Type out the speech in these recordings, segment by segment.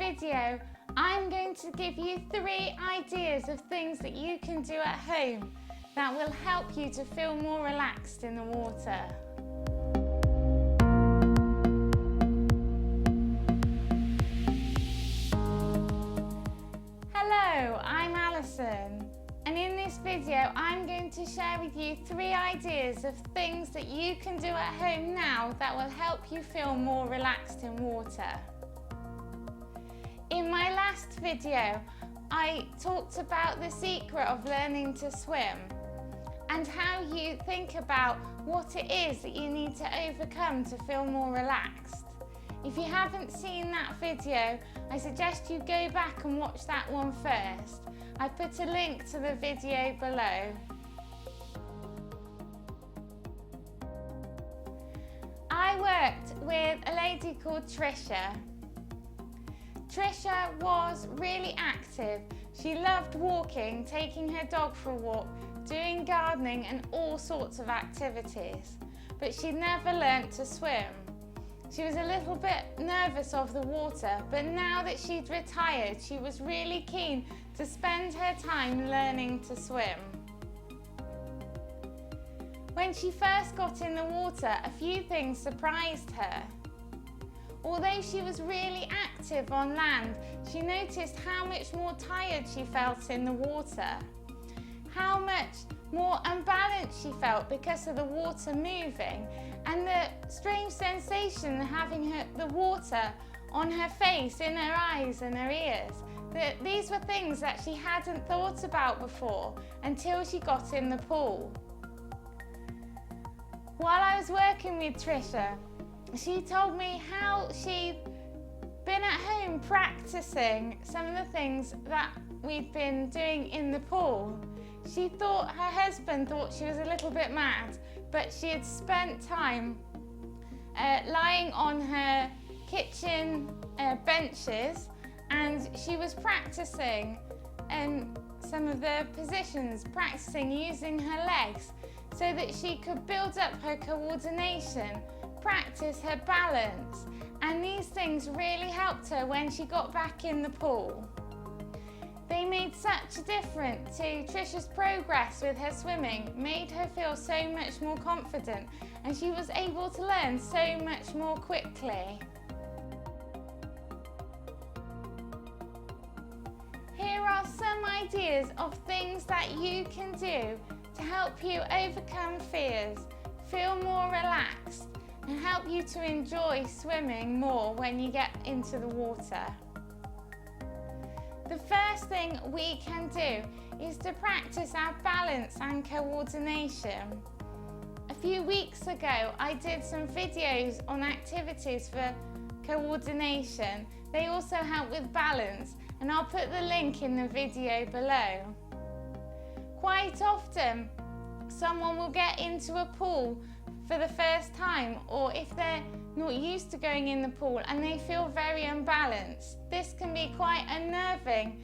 video, I'm going to give you 3 ideas of things that you can do at home that will help you to feel more relaxed in the water. Hello, I'm Alison, and in this video I'm going to share with you 3 ideas of things that you can do at home now that will help you feel more relaxed in water. In my last video, I talked about the secret of learning to swim and how you think about what it is that you need to overcome to feel more relaxed. If you haven't seen that video, I suggest you go back and watch that one first. I've put a link to the video below. I worked with a lady called Tricia. Tricia was really active. She loved walking, taking her dog for a walk, doing gardening and all sorts of activities. But she'd never learnt to swim. She was a little bit nervous of the water, but now that she'd retired, she was really keen to spend her time learning to swim. When she first got in the water, a few things surprised her. Although she was really active on land, she noticed how much more tired she felt in the water, how much more unbalanced she felt because of the water moving, and the strange sensation of having the water on her face, in her eyes and her ears. These were things that she hadn't thought about before until she got in the pool. While I was working with Tricia, she told me how she'd been at home practicing some of the things that we'd been doing in the pool. She thought her husband thought she was a little bit mad, but she had spent time lying on her kitchen benches, and she was practicing some of the positions, practicing using her legs so that she could build up her coordination, practice her balance, and these things really helped her when she got back in the pool. They made such a difference to Tricia's progress with her swimming, made her feel so much more confident, and she was able to learn so much more quickly. Here are some ideas of things that you can do to help you overcome fears, feel more relaxed, and help you to enjoy swimming more when you get into the water. The first thing we can do is to practice our balance and coordination. A few weeks ago, I did some videos on activities for coordination. They also help with balance, and I'll put the link in the video below. Quite often, someone will get into a pool for the first time, or if they're not used to going in the pool and they feel very unbalanced. This can be quite unnerving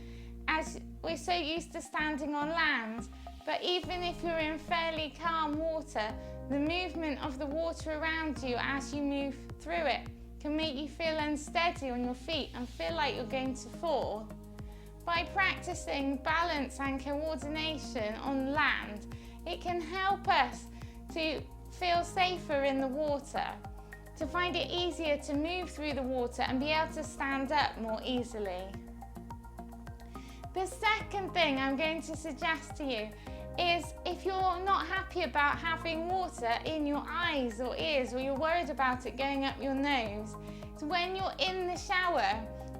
as we're so used to standing on land, but even if you're in fairly calm water, the movement of the water around you as you move through it can make you feel unsteady on your feet and feel like you're going to fall. By practicing balance and coordination on land, it can help us to feel safer in the water, to find it easier to move through the water and be able to stand up more easily. The second thing I'm going to suggest to you is, if you're not happy about having water in your eyes or ears, or you're worried about it going up your nose, is when you're in the shower,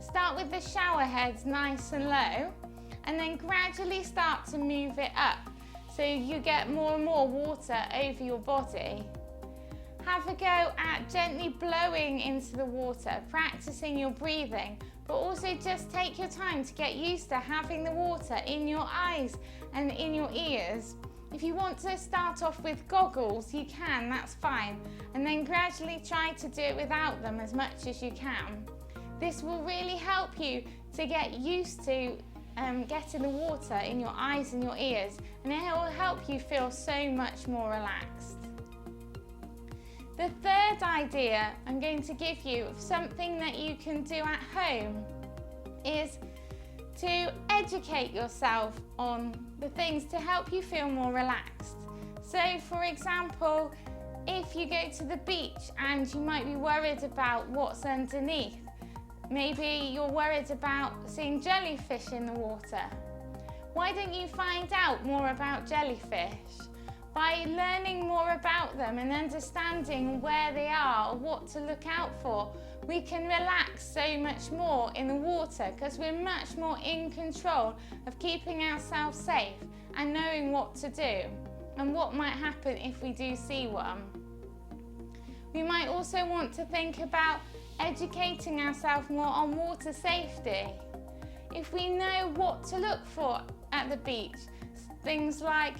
start with the shower heads nice and low, and then gradually start to move it up so you get more and more water over your body. Have a go at gently blowing into the water, practicing your breathing, but also just take your time to get used to having the water in your eyes and in your ears. If you want to start off with goggles, you can, that's fine, and then gradually try to do it without them as much as you can. This will really help you to get used to getting the water in your eyes and your ears, and it will help you feel so much more relaxed. The third idea I'm going to give you of something that you can do at home is to educate yourself on the things to help you feel more relaxed. So for example, if you go to the beach and you might be worried about what's underneath, maybe you're worried about seeing jellyfish in the water. Why don't you find out more about jellyfish? By learning more about them and understanding where they are or what to look out for, we can relax so much more in the water because we're much more in control of keeping ourselves safe and knowing what to do and what might happen if we do see one. We might also want to think about educating ourselves more on water safety. If we know what to look for at the beach, things like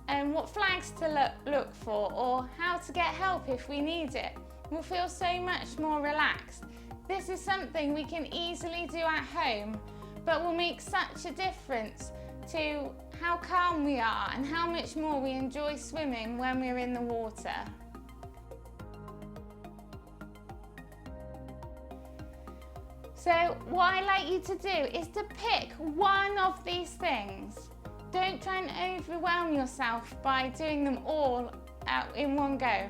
what flags to look for or how to get help if we need it, we'll feel so much more relaxed. This is something we can easily do at home, but will make such a difference to how calm we are and how much more we enjoy swimming when we're in the water. So what I'd like you to do is to pick one of these things. Don't try and overwhelm yourself by doing them all out in one go.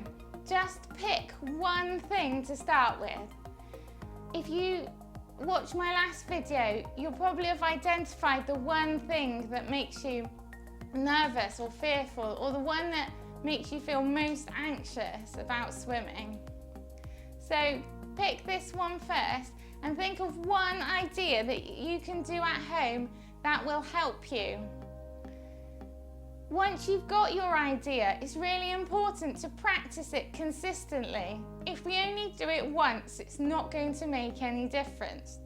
Just pick one thing to start with. If you watch my last video, you'll probably have identified the one thing that makes you nervous or fearful, or the one that makes you feel most anxious about swimming. So pick this one first and think of one idea that you can do at home that will help you. Once you've got your idea, it's really important to practice it consistently. If we only do it once, it's not going to make any difference.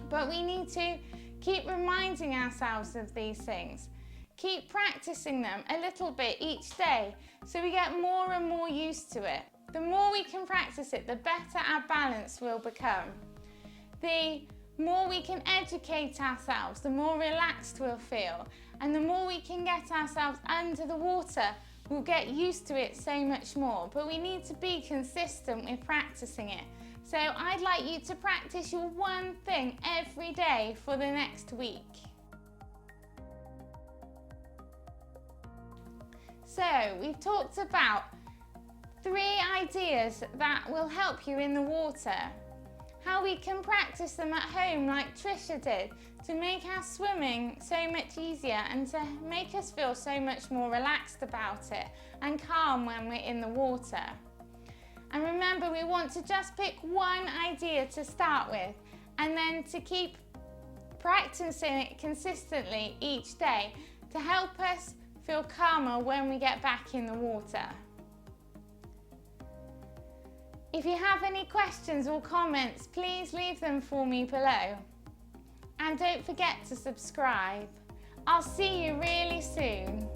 But we need to keep reminding ourselves of these things. Keep practicing them a little bit each day so we get more and more used to it. The more we can practice it, the better our balance will become. The more we can educate ourselves, the more relaxed we'll feel. And the more we can get ourselves under the water, we'll get used to it so much more. But we need to be consistent with practicing it. So I'd like you to practice your one thing every day for the next week. So we've talked about 3 ideas that will help you in the water. How we can practice them at home like Tricia did to make our swimming so much easier and to make us feel so much more relaxed about it and calm when we're in the water. And remember, we want to just pick one idea to start with and then to keep practicing it consistently each day to help us feel calmer when we get back in the water. If you have any questions or comments, please leave them for me below. And don't forget to subscribe. I'll see you really soon.